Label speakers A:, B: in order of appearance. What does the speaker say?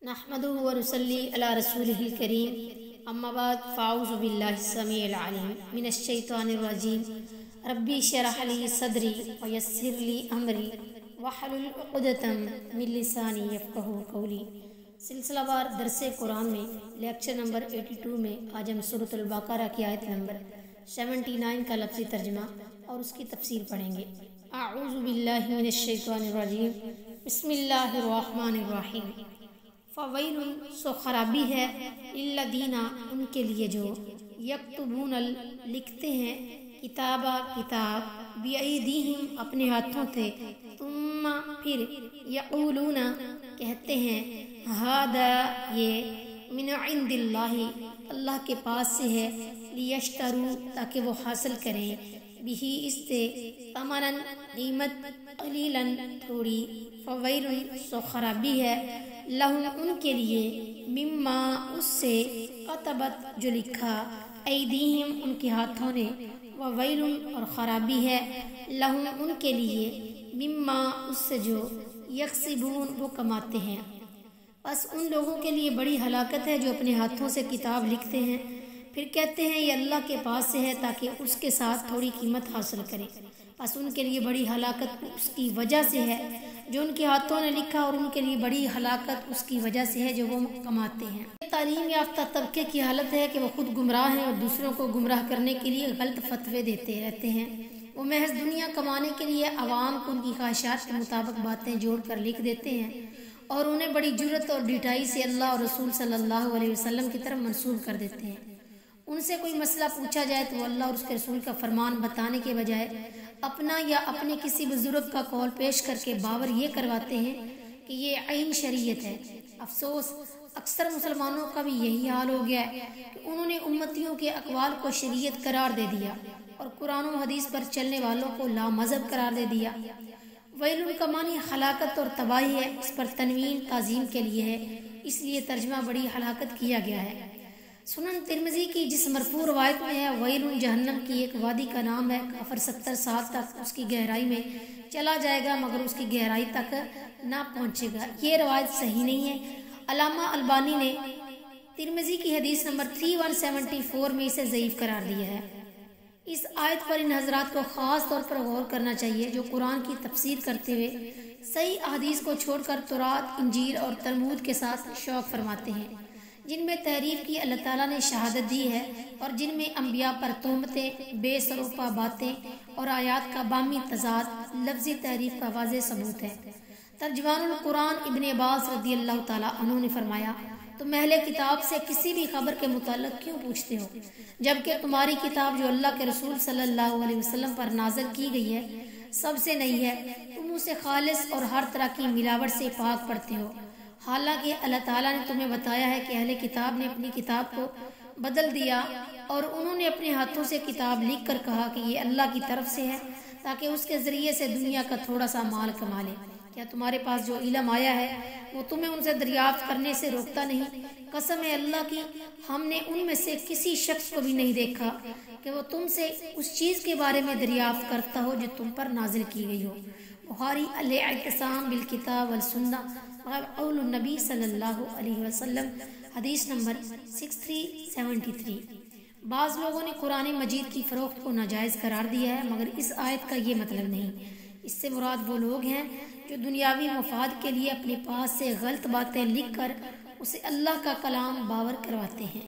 A: नहमदुहु व नुसल्ली अला रसूलिहिल करीम अम्मा बाद फ़ाऊज़ु बिल्लाहि समीइल अलीम मिनश शैतानिर रजीम रब्बी इश्रह ली सदरी व यस्सिर ली अमरी वहलुल उक़दतम मिन लिसानी यफ़क़हू क़ौली। सिलसिलावार दरसे कुरान में लेक्चर नंबर 82 में आज हम सूरतुल बक़रा की आयत नंबर 79 का लफ्ज़ी तर्जुमा और उसकी तफसीर पढ़ेंगे। अऊज़ु बिल्लाहि मिनश शैतानिर रजीम बिस्मिल्लाहिर रहमानिर रहीम। फ़वैलुन सो खराबी है लिल्लज़ीना उनके लिए जो यक्तुबूनल लिखते हैं किताबा किताब बिअयदीहिम अपने हाथों से तुम्मा फिर यक़ूलूना कहते हैं हादा ये मिन इंदिल्लाहि अल्लाह के पास से है लियश्तरू ताकि वो हासिल करें बिही इससे तमनन कीमत कलीलन थोड़ी। फ़वैलुन सो खराबी है लहुम उनके लिए मिम्मा उससे कतबत जो लिखा ऐदीहिम उनके हाथों ने व वैलुन और ख़राबी है लहुम उनके लिए मिम्मा उससे जो यक्सिबून वो कमाते हैं। बस उन लोगों के लिए बड़ी हलाकत है जो अपने हाथों से किताब लिखते हैं फिर कहते हैं ये अल्लाह के पास से है ताकि उसके साथ थोड़ी कीमत हासिल करें। बस उनके लिए बड़ी हलाकत उसकी वजह से है जो उनके हाथों ने लिखा और उनके लिए बड़ी हलाकत उसकी वजह से है जो वो कमाते हैं। तालीम याफ्ता तबके की हालत है कि वो खुद गुमराह हैं और दूसरों को गुमराह करने के लिए गलत फतवे देते रहते हैं। वो महज दुनिया कमाने के लिए आवाम को उनकी ख्वाहिशात के मुताबिक बातें जोड़ कर लिख देते हैं और उन्हें बड़ी जुर्रत और ढिठाई से अल्लाह और रसूल सल्लल्लाहु अलैहि वसल्लम की तरफ मंसूब कर देते हैं। उनसे कोई मसला पूछा जाए तो अल्लाह और उसके रसूल का फरमान बताने के बजाय अपना या अपने किसी बुजुर्ग का कौल पेश करके बावर ये करवाते हैं कि ये आइन शरीयत है। अफसोस अक्सर मुसलमानों का भी यही हाल हो गया है कि उन्होंने उम्मतियों के अकवाल को शरीयत करार दे दिया और कुरान और हदीस पर चलने वालों को लामज़हब करार दे दिया। वैलुन का मानी हलाकत और तबाही है, इस पर तनवीन ताज़ीम के लिए है, इसलिए तर्जमा बड़ी हलाकत किया गया है। सुनन तिरमिज़ी की जिस मरफू रवायत में है वैलुन जहन्नम की एक वादी का नाम है, काफिर 70 साल तक उसकी गहराई में चला जाएगा मगर उसकी गहराई तक ना पहुंचेगा। ये रवायत सही नहीं है। अल्लामा अलबानी ने तिरमिज़ी की हदीस नंबर 3174 में इसे ज़ईफ़ करार दिया है। इस आयत पर इन हजरात को ख़ास तौर पर गौर करना चाहिए जो कुरान की तफसीर करते हुए सही अहदीस को छोड़कर तौरात, इंजील और तलमूद के साथ शौक़ फरमाते हैं जिनमें तहरीफ की अल्लाह ताला ने शहादत दी है और जिनमें अंबिया पर तोहमतें, बेसरोपा बातें और आयात का बामी तजाद लफ्ज़ी तहरीफ का वाज़ेह सबूत है। तर्जुमानुल कुरान इब्न अब्बास रज़ियल्लाहु ताला अन्हु ने फरमाया तुम अहले किताब से किसी भी खबर के मुताल्लिक़ क्यों पूछते हो जबकि तुम्हारी किताब जो अल्लाह के रसूल सल्लल्लाहु अलैहि वसल्लम पर नाज़िल की गई है सबसे नई है। तुम उसे खालिस और हर तरह की मिलावट से पाक पढ़ते हो। हालांकि अल्लाह ताला ने तुम्हें बताया है कि अहले किताब ने अपनी किताब को बदल दिया और उन्होंने अपने हाथों से किताब लिख कर कहा कि ये अल्लाह की तरफ से है ताकि उसके ज़रिए से दुनिया का थोड़ा सा माल कमा ले। क्या तुम्हारे पास जो इल्म आया है वो तुम्हें उनसे दरियाफ्त करने से रोकता नहीं? कसम है अल्लाह की, हमने उनमें से किसी शख्स को भी नहीं देखा कि वो तुमसे उस चीज़ के बारे में दरियाफ्त करता हो जो तुम पर नाजिल की गई हो। बुखारी अल-इत्तिसाम बिल किताब वल सुन्नह क़ौल नबी सल्लल्लाहु अलैहि वसल्लम हदीस नंबर 6373। बाज़ लोगों ने कुरान मजीद की फ़रोख्त को नाजायज़ करार दिया है मगर इस आयत का ये मतलब नहीं। इससे मुराद वो लोग हैं जो दुनियावी मफाद के लिए अपने पास से गलत बातें लिख कर उसे अल्लाह का कलाम बावर करवाते हैं।